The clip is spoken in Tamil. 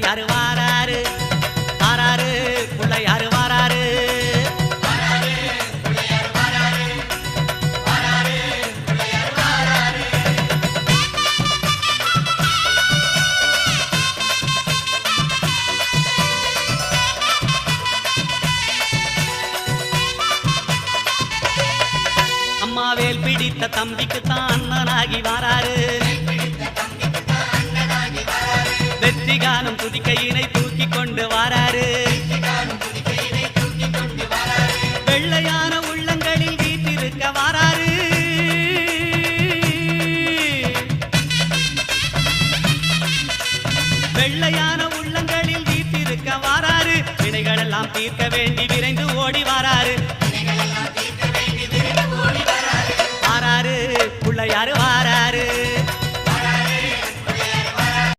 யாரு வாராரு வாராரு புள்ள யாரு வாராரு அம்மாவேல் பிடித்த தம்பிக்கு தான் அண்ணனாகி வாராரு வெற்றி காணும் துதிக்கையினை தூக்கி கொண்டு வாராரு வெள்ளையான உள்ளங்களில் வீட்டிருக்க வாராரு வெள்ளையான உள்ளங்களில் வீட்டிருக்க வாராரு வினைகளெல்லாம் தீர்க்க வேண்டி விரைந்து ஓடி வாராரு